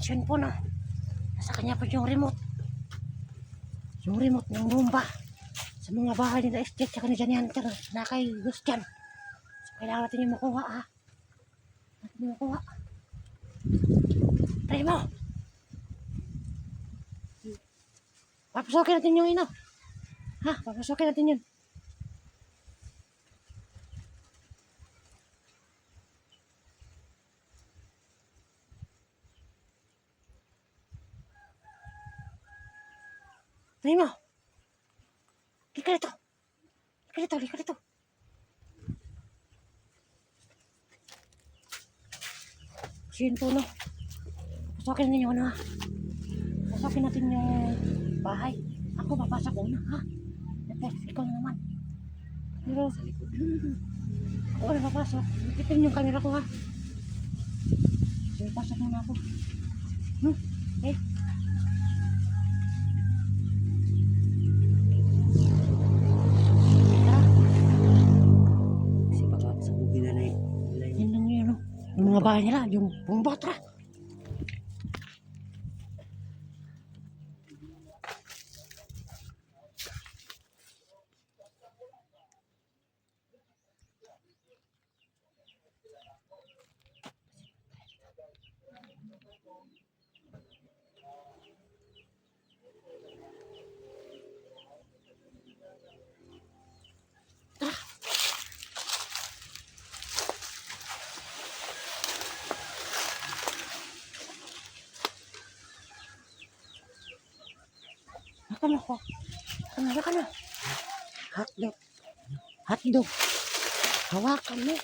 yun po na. Nasa kanya po yung remote. Yung remote ng bomba. Sa mga bahay nila estate, tsaka ni Johnny Hunter. Na kay Gus dyan. So, kailangan natin yung makuha ha. Natin yung makuha. Try mo. Papasokin natin yung ino. Ha? Papasokin natin yun. Try mo. Lika dito. Lika dito, lika dito. Yun po no. Papasokin natin yung ano ha. Papasokin natin yung bahay. Ako papasok una ha. Ikaw na naman. Pero ako na papasok. Ipitin yung camera ko ha. So, pasok muna ako. Okay. Kasi baka sabugin na yun. Yan lang yun, no? Yung mga bahay nila, yung bomba, tara. Makan ako. Makan na. Hotdog. Hotdog. Hawakan mo.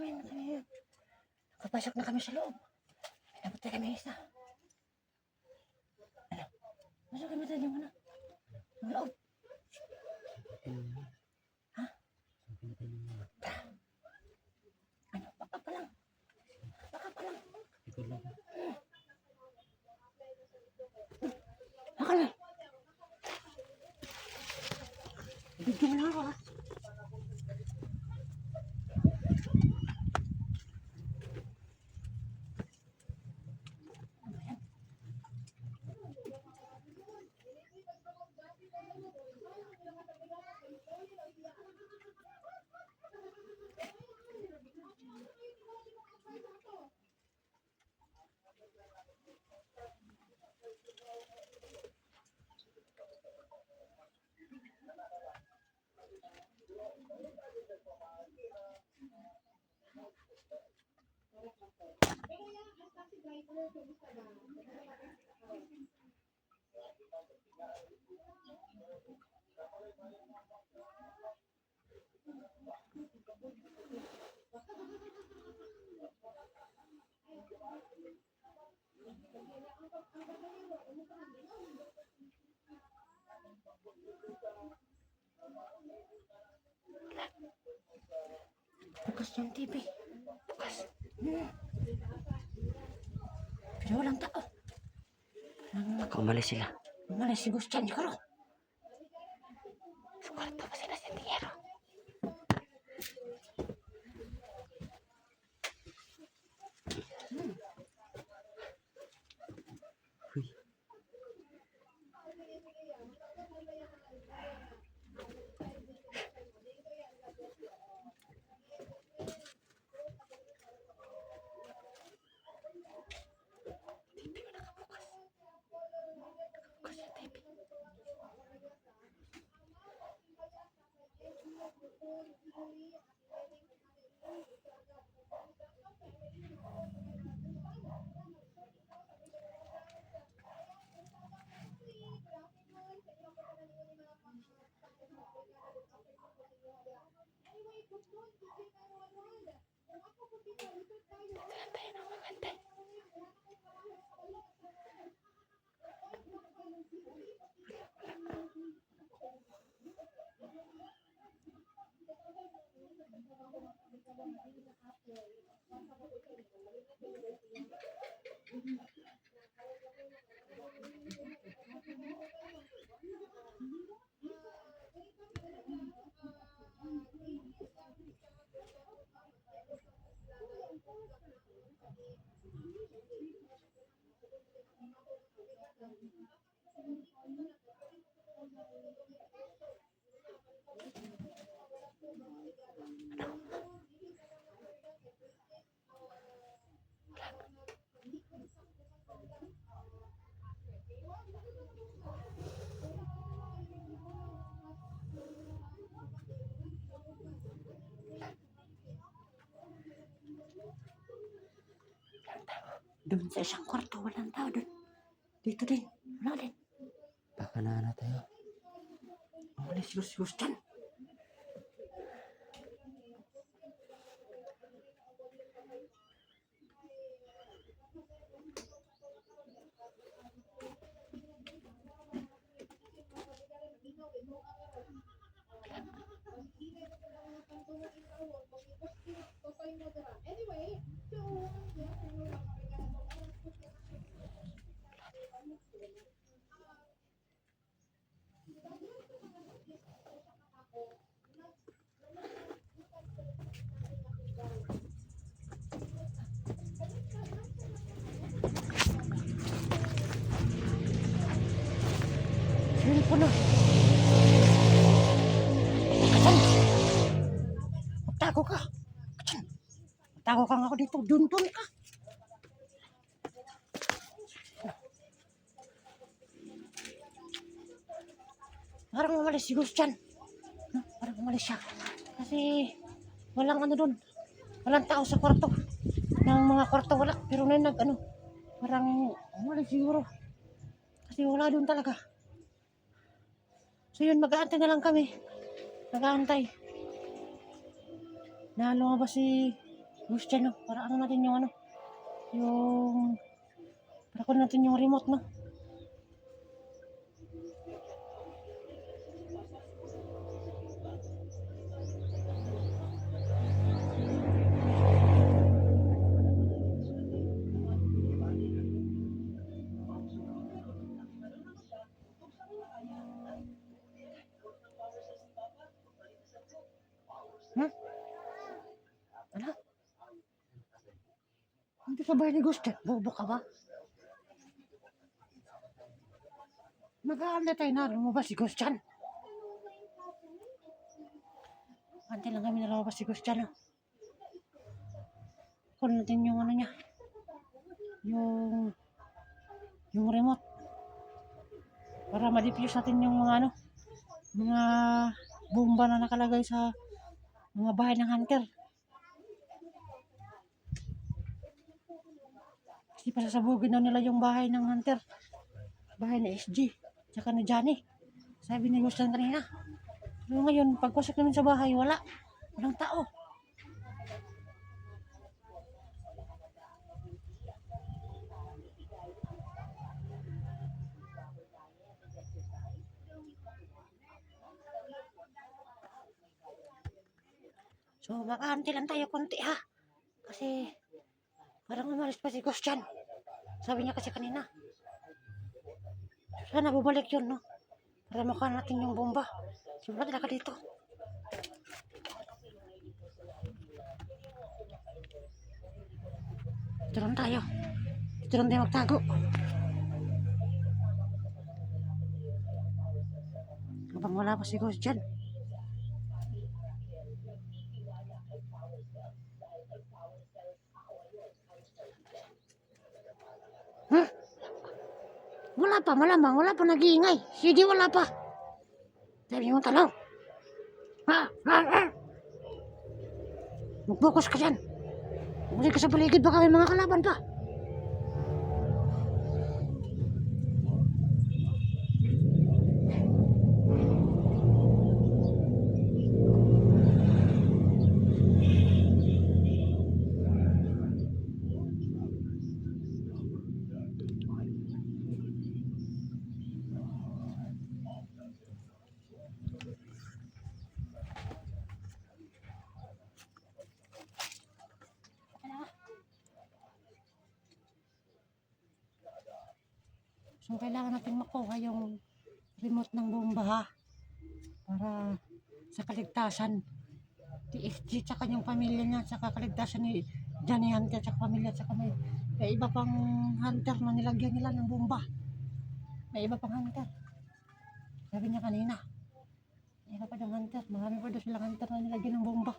Maingay. Papasok na kami sa loob. Napatay kami isa. Ano? Masok kami tayo yung ano? Yung loob. Ha? Ano? Baka pa lang. Baka pa lang. Baka lang. Bigyan mo lang ako ha. Bukas yung TV. Bukas. Pero walang tao. Baka umalis sila. Umalis si Gustian siguro. Sa kwarto pa sila sa tiyero. Uy, Bukas yung TV. Tayo ng maganda. Doon sa isang kwarto, walang tao doon. Dito din, wala din. baka na tayo. Umalis si Gustian. Sino po na? Kasan? Magtago ka. Kasan? Magtago ka nga ako dito. Dun ka. Parang umalis si Gustian. No? Parang umalis siya. Kasi walang ano doon. Walang tao sa kwarto. Ng mga kwarto wala. Pero na parang umalis siguro. Kasi wala doon talaga. So yun, mag-aantay na lang kami. Mag-aantay. Na lumabas si Gustian, no? Para ano natin yung para kunin natin yung remote, no? Ano? Hindi ka ba ni Gustian? Bobo ka ba? Mag-aantay tayo na lumabas si Gustian. Antay lang kami na lumabas si Gustian, no? Kunin natin yung niya. Yung remote. Para ma-defuse natin yung mga bomba na nakalagay sa mga bahay ng hunter. Kasi pasasabugin na nila yung bahay ng hunter. Bahay na SG. Tsaka ni Johnny. Sabi ni Gustian kanina. Pero ngayon, pagpasok namin sa bahay, walang tao. So, makaanti lang tayo konti ha. Kasi, parang umalis pa si Ghost dyan. Sabi niya kasi kanina. Sana bumalik yun, no? Para makuha natin yung bomba. Simula talaga dito. Dito lang tayo. Dito lang tayo magtago. Habang wala pa si Ghost dyan. Hmm? Wala pa, malamang. Wala pa nag-iingay. Sige, wala pa. Sabi mo talaw. Mag-focus ka dyan. Muli ka sa paligid, baka may mga kalaban pa. So, kailangan natin makuha yung remote ng bomba ha. Para sa kaligtasan. TFG tsaka yung pamilya niya, tsaka kaligtasan ni Johnny Hunter tsaka pamilya, tsaka may iba pang hunter na nilagyan nila ng bomba. May iba pang hunter. Sabi niya kanina. May iba pa ng hunter. Marami pa doon silang hunter na nilagyan ng bomba.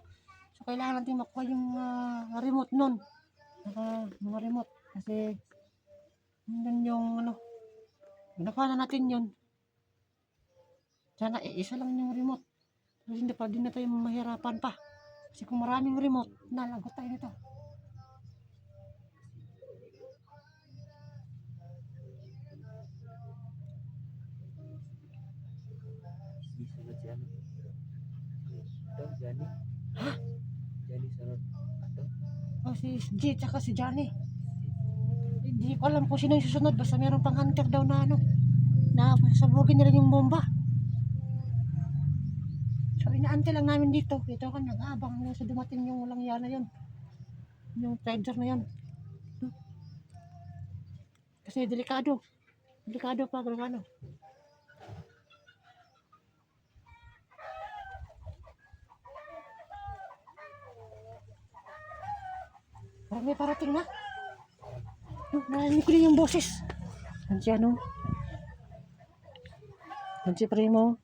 So, kailangan natin makuha yung remote nun. Mga remote. Kasi, yun yung nakuha na natin yun. Sana isa lang yung remote. Kasi hindi na tayo mahirapan pa. Kasi kung maraming remote, nalagot tayo nito. Di sunod si ano? Ito, Johnny. Ha? Johnny sunod. Ito. O si G tsaka si Johnny. Hindi ko alam kung sino yung susunod. Basta meron pang hunter daw na na sabugin nila yung bomba. So inaantay lang namin dito. Ito kan nag-aabang hanggang sa dumating yung walang yan na yun. Yung trader na yun. Kasi delikado. Delikado pa kung ano. Parang may parating na. Narinig ko din yung boses. Yan si ano? Yan si Primo.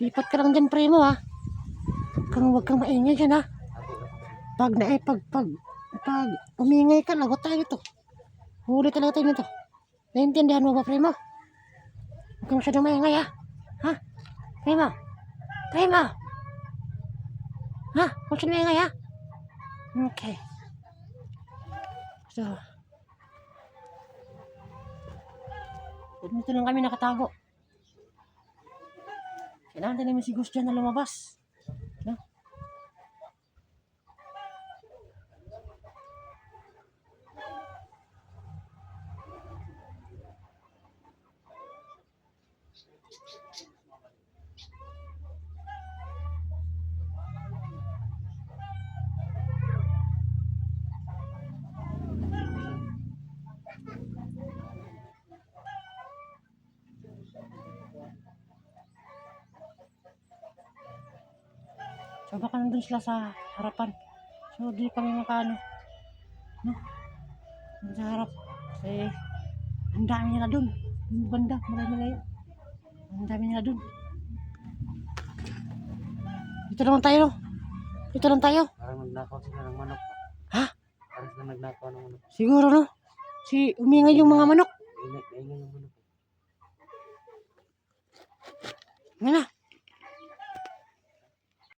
Lipat ka lang dyan, Primo ha. Huwag kang maingay dyan ha. Pag umingay ka, lagot tayo nito. Huli talaga tayo nito. Naintindihan mo ba, Primo? Huwag kang masyadong maingay ha. Ha? Primo? Primo? Ha? Huwag masyadong maingay ha. Okay. So, dito lang kami nakatago. Kailangan din namin si Gus dyan na lumabas. No? So baka nandun sila sa harapan. So di kami makaano. No? Sa harap. Kasi ang dami nila dun. Yung banda, malayo. Ang dami nila dun. Dito naman tayo. Dito lang tayo. Parang nagnakaw sila ng manok. Ha? Parang sila nagnakaw ng manok. Siguro no? Umingay yung mga manok. Kaingay yung manok. Ngayon na.